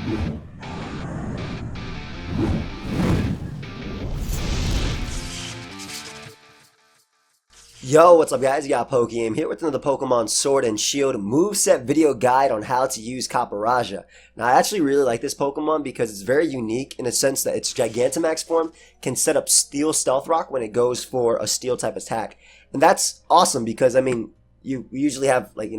Yo, what's up guys? You got pokeaim here with another Pokemon Sword and Shield moveset video guide on how to use Copperajah. Now I actually really like this Pokemon because it's very unique in a sense that its Gigantamax form can set up Steel Stealth Rock when it goes for a Steel type attack. And that's awesome because, I mean, we usually have, like,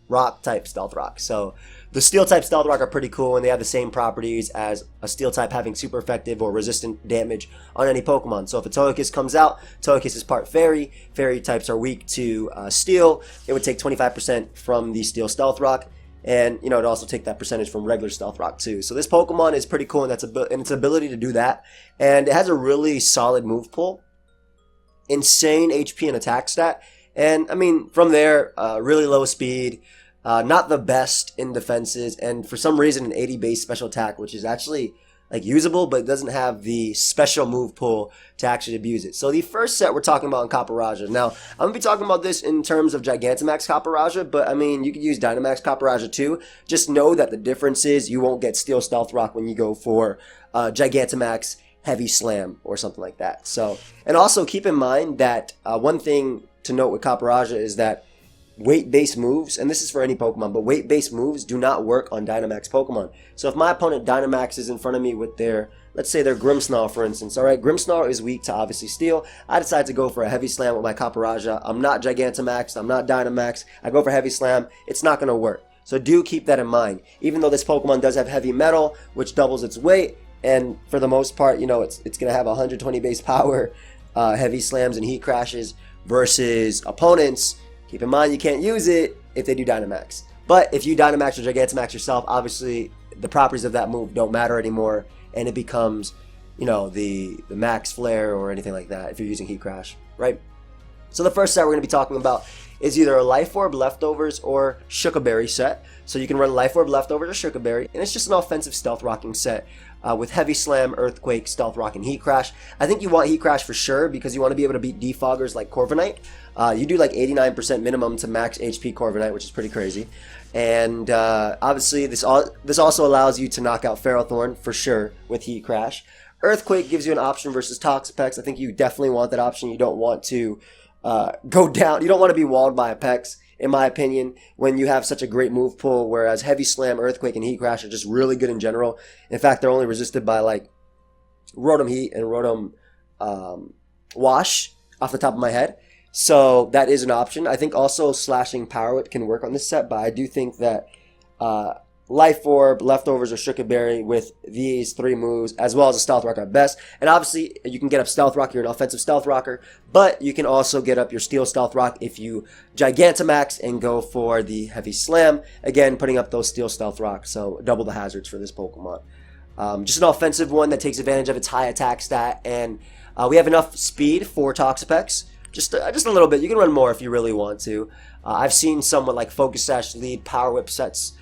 rock type Stealth Rock. So the Steel type Stealth Rock are pretty cool and they have the same properties as a Steel type having super effective or resistant damage on any Pokemon. So if a Togekiss comes out, Togekiss is part Fairy. Fairy types are weak to Steel. It would take 25% from the Steel Stealth Rock. And, it'd also take that percentage from regular Stealth Rock too. So this Pokemon is pretty cool in its ability to do that. And it has a really solid move pool. Insane HP and attack stat. And, I mean, from there, really low speed, not the best in defenses, and for some reason an 80 base special attack, which is actually, like, usable, but it doesn't have the special move pool to actually abuse it. So the first set we're talking about in Copperajah. Now, I'm going to be talking about this in terms of Gigantamax Copperajah, but, I mean, you could use Dynamax Copperajah too. Just know that the difference is you won't get Steel Stealth Rock when you go for Gigantamax Heavy Slam or something like that. So, and also keep in mind that one thing to note with Copperajah is that weight-based moves, and this is for any Pokemon, but weight-based moves do not work on Dynamax Pokemon. So if my opponent Dynamax is in front of me with their, let's say their Grimmsnarl, for instance, alright, Grimmsnarl is weak to obviously Steel. I decide to go for a Heavy Slam with my Copperajah. I'm not Gigantamax, I'm not Dynamax, I go for Heavy Slam, it's not going to work. So do keep that in mind. Even though this Pokemon does have Heavy Metal, which doubles its weight, and for the most part, it's going to have 120 base power, Heavy Slams and Heat Crashes, versus opponents, keep in mind you can't use it if they do Dynamax. But if you Dynamax or Gigantamax yourself, obviously the properties of that move don't matter anymore, and it becomes, the Max Flare or anything like that if you're using Heat Crash, right? So the first set we're going to be talking about is either a Life Orb Leftovers or Berry set. So you can run Life Orb Leftovers or Berry, and it's just an offensive Stealth Rocking set with Heavy Slam, Earthquake, Stealth Rock, and Heat Crash. I think you want Heat Crash for sure because you want to be able to beat defoggers like Corviknight. You do like 89% minimum to max HP Corviknight, which is pretty crazy. And obviously this also allows you to knock out Ferrothorn for sure with Heat Crash. Earthquake gives you an option versus Toxapex. I think you definitely want that option. You don't want to go down. You don't want to be walled by Apex, in my opinion, when you have such a great move pool, whereas Heavy Slam, Earthquake, and Heat Crash are just really good in general. In fact, they're only resisted by, like, Rotom Heat and Rotom Wash off the top of my head. So that is an option. I think also Slashing Power Whip can work on this set, but I do think that Life Orb, Leftovers, or Berry with these three moves, as well as a Stealth Rock are best. And obviously, you can get up Stealth Rock, you're an offensive Stealth Rocker, but you can also get up your Steel Stealth Rock if you Gigantamax and go for the Heavy Slam. Again, putting up those Steel Stealth Rocks, so double the hazards for this Pokemon. Just an offensive one that takes advantage of its high attack stat, and we have enough speed for Toxapex. Just a little bit. You can run more if you really want to. I've seen someone like Focus Sash lead Power Whip sets,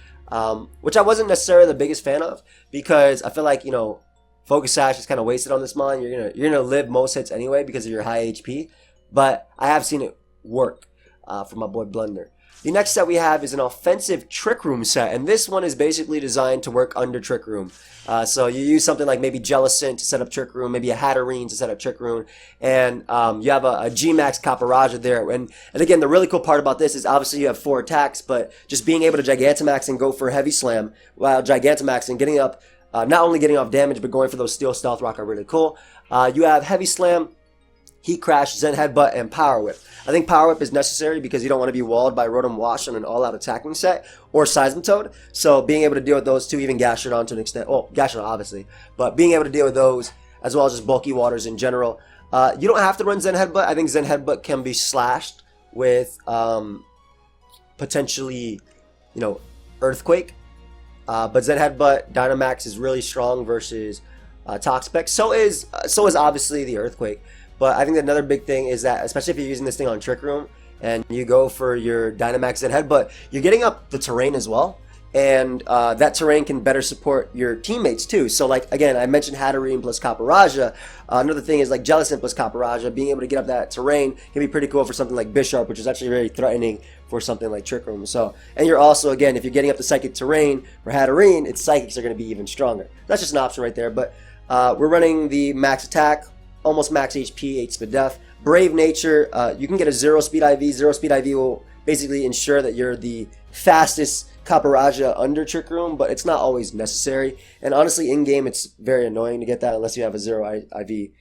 which I wasn't necessarily the biggest fan of because I feel like, Focus Sash is kind of wasted on this mon. You're gonna live most hits anyway because of your high HP, but I have seen it work for my boy Blunder. The next set we have is an offensive Trick Room set, and this one is basically designed to work under Trick Room. So you use something like maybe Jellicent to set up Trick Room, maybe a Hatterene to set up Trick Room, and you have a G-Max Copperajah there. And again, the really cool part about this is obviously you have 4 attacks, but just being able to Gigantamax and go for Heavy Slam while Gigantamax and getting up, not only getting off damage, but going for those Steel Stealth Rock are really cool. You have Heavy Slam, Heat Crash, Zen Headbutt, and Power Whip. I think Power Whip is necessary because you don't want to be walled by Rotom Wash on an all-out attacking set, or Seismitoad. So being able to deal with those two, even Gastrodon to an extent, well, Gastrodon obviously, but being able to deal with those, as well as just bulky waters in general. You don't have to run Zen Headbutt. I think Zen Headbutt can be slashed with potentially, Earthquake. But Zen Headbutt, Dynamax is really strong versus Toxapex. So is obviously the Earthquake. But I think that another big thing is that, especially if you're using this thing on Trick Room and you go for your Dynamax and Headbutt, you're getting up the terrain as well. And that terrain can better support your teammates too. So, like, again, I mentioned Hatterene plus Copperajah. Another thing is like Jellicent plus Copperajah. Being able to get up that terrain can be pretty cool for something like Bisharp, which is actually very threatening for something like Trick Room. So, and you're also, again, if you're getting up to Psychic Terrain for Hatterene, its Psychics are going to be even stronger. That's just an option right there. But we're running the max attack, almost max HP, 8 speed def. Brave Nature, you can get a 0 speed IV. 0 speed IV will basically ensure that you're the fastest Copperajah under Trick Room, but it's not always necessary. And honestly, in-game, it's very annoying to get that unless you have a 0 IV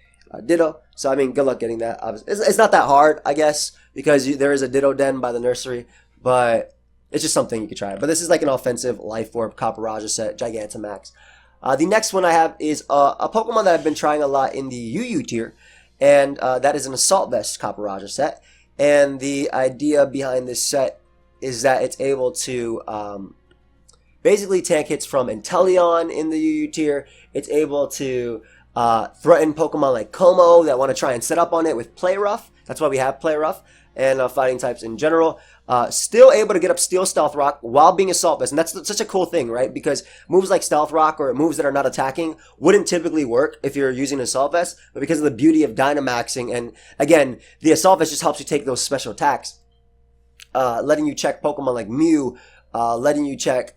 Ditto. So, I mean, good luck getting that. It's not that hard, I guess, because there is a Ditto Den by the nursery, but it's just something you could try. But this is like an offensive Life Orb Copperajah set, Gigantamax. The next one I have is a Pokemon that I've been trying a lot in the UU tier, and that is an Assault Vest Copperajah set. And the idea behind this set is that it's able to basically tank hits from Inteleon in the UU tier. It's able to threaten Pokemon like Como that want to try and set up on it with Play Rough. That's why we have Play Rough, and fighting types in general. Still able to get up Steel Stealth Rock while being Assault Vest, and that's such a cool thing, right? Because moves like Stealth Rock or moves that are not attacking wouldn't typically work if you're using Assault Vest, but because of the beauty of Dynamaxing, and again, the Assault Vest just helps you take those special attacks, letting you check Pokemon like Mew, letting you check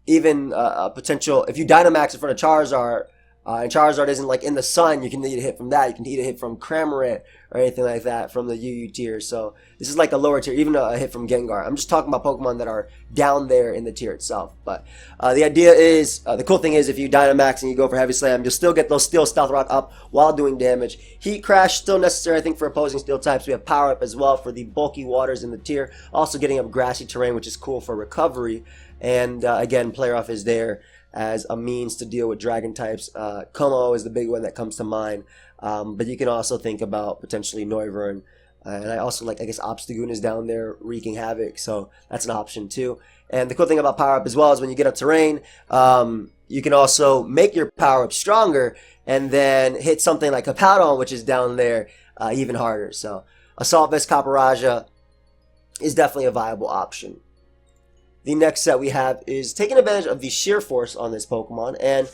even a potential, if you Dynamax in front of Charizard, and Charizard isn't like in the sun, you can eat a hit from that. You can eat a hit from Cramorant or anything like that from the UU tier. So this is like a lower tier, even a hit from Gengar. I'm just talking about Pokemon that are down there in the tier itself. But the idea is, the cool thing is if you Dynamax and you go for Heavy Slam, you'll still get those Steel Stealth Rock up while doing damage. Heat Crash, still necessary, I think, for opposing Steel types. We have Power Up as well for the bulky waters in the tier. Also getting up Grassy Terrain, which is cool for recovery. And again, Play Rough is there as a means to deal with dragon types. Como is the big one that comes to mind. But you can also think about potentially Noivern. And I also like, I guess Obstagoon is down there wreaking havoc. So that's an option too. And the cool thing about Power Up as well is when you get up terrain, you can also make your Power Up stronger and then hit something like a Powdon, which is down there even harder. So Assault Vest Copperajah is definitely a viable option. The next set we have is taking advantage of the Sheer Force on this Pokemon, and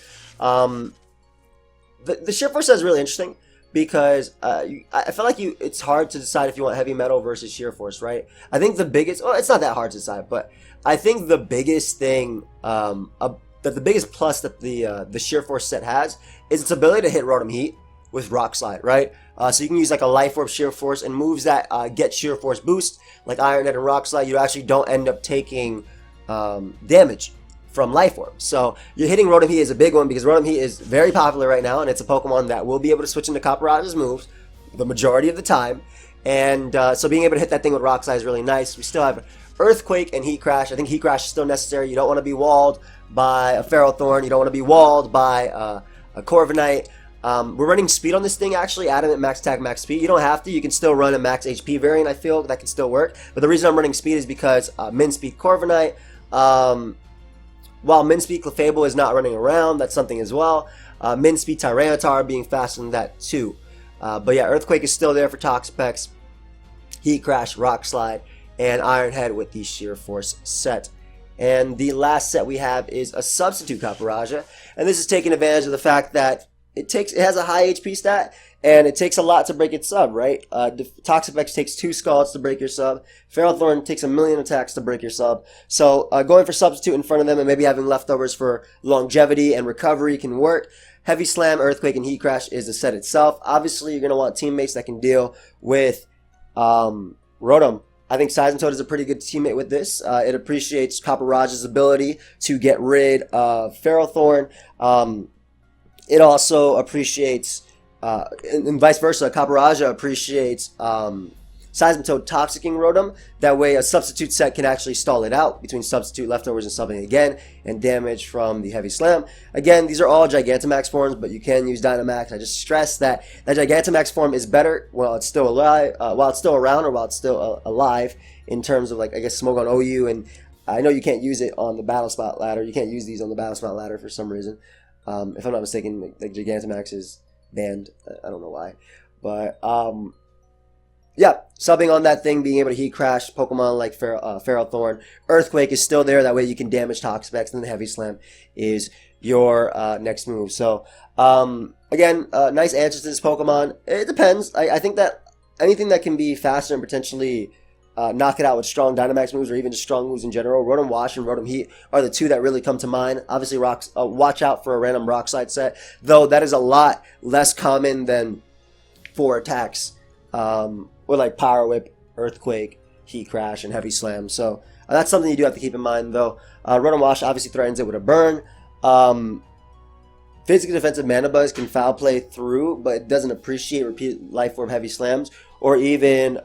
the Sheer Force is really interesting because I feel like it's hard to decide if you want Heavy Metal versus Sheer Force, right? I think the biggest, well, it's not that hard to decide, but I think the biggest thing, that the biggest plus that the Sheer Force set has is its ability to hit Rotom Heat with Rock Slide, right? So you can use like a Life Orb Sheer Force, and moves that get Sheer Force boost, like Iron Head and Rock Slide, you actually don't end up taking damage from Life Orb. So you're hitting Rotom Heat is a big one because Rotom Heat is very popular right now, and it's a Pokemon that will be able to switch into Copperajah's moves the majority of the time. And so being able to hit that thing with Rock Slide is really nice. We still have Earthquake and Heat Crash. I think Heat Crash is still necessary. You don't want to be walled by a Ferrothorn. You don't want to be walled by a Corviknight. We're running speed on this thing, actually. Adamant max attack, max speed. You don't have to. You can still run a max HP variant, I feel. That can still work. But the reason I'm running speed is because Min Speed Corviknight, while Min Speed Clefable is not running around, that's something as well. Min Speed Tyranitar being faster than that too. But yeah, Earthquake is still there for Toxapex, Heat Crash, Rock Slide, and Iron Head with the Sheer Force set. And the last set we have is a Substitute Copperajah, and this is taking advantage of the fact that it has a high HP stat, and it takes a lot to break its sub, right? Toxapex takes 2 Scalds to break your sub. Ferrothorn takes 1,000,000 attacks to break your sub. So going for Substitute in front of them and maybe having leftovers for longevity and recovery can work. Heavy Slam, Earthquake, and Heat Crash is the set itself. Obviously, you're going to want teammates that can deal with Rotom. I think Seismitoad is a pretty good teammate with this. It appreciates Copperajah's ability to get rid of Ferrothorn. It also appreciates, and vice versa, Copperajah appreciates Seismitoad toxicking Rotom. That way a substitute set can actually stall it out between substitute, leftovers, and subbing again, and damage from the Heavy Slam. Again, these are all Gigantamax forms, but you can use Dynamax. I just stress that Gigantamax form is better while it's still alive, while it's still around, or while it's still alive, in terms of, like, I guess, Smogon OU, and I know you can't use it on the Battle Spot ladder. You can't use these on the Battle Spot ladder for some reason. If I'm not mistaken, like Gigantamax is banned. I don't know why. But, yeah, subbing on that thing, being able to Heat Crash Pokemon like Ferrothorn. Earthquake is still there. That way you can damage Toxapex, and then Heavy Slam is your next move. So, again, nice answers to this Pokemon. It depends. I think that anything that can be faster and potentially knock it out with strong Dynamax moves or even just strong moves in general. Rotom Wash and Rotom Heat are the two that really come to mind. Obviously, watch out for a random Rock Slide set, though that is a lot less common than 4 attacks with like Power Whip, Earthquake, Heat Crash, and Heavy Slam. So that's something you do have to keep in mind, though. Rotom Wash obviously threatens it with a burn. Physically defensive Mana Buzz can foul play through, but it doesn't appreciate repeat Life Orb Heavy Slams or even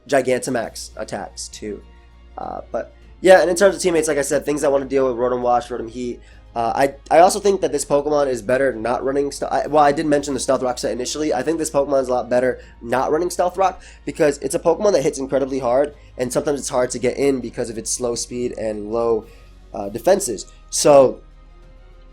Gigantamax attacks too. But yeah, and in terms of teammates, like I said, things I want to deal with: Rotom Wash, Rotom Heat. I also think that this Pokemon is better not running Stealth. Well, I did mention the Stealth Rock set initially. I think this Pokemon is a lot better not running Stealth Rock because it's a Pokemon that hits incredibly hard, and sometimes it's hard to get in because of its slow speed and low defenses. So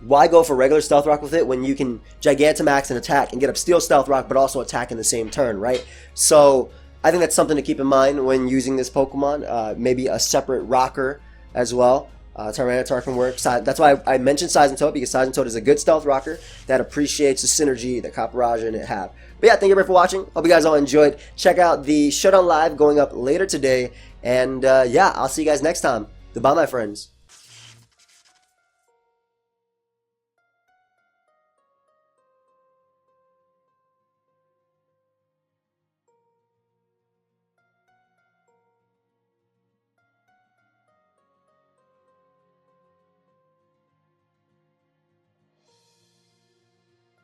why go for regular Stealth Rock with it when you can Gigantamax and attack and get up Steel Stealth Rock, but also attack in the same turn, right? So I think that's something to keep in mind when using this Pokemon. Maybe a separate rocker as well. Tyranitar can work. That's why I mentioned Seismitoad, because Seismitoad is a good stealth rocker that appreciates the synergy that Copperajah and it have. But yeah, thank you everybody for watching. Hope you guys all enjoyed. Check out the Showdown Live going up later today. And yeah, I'll see you guys next time. Goodbye, my friends.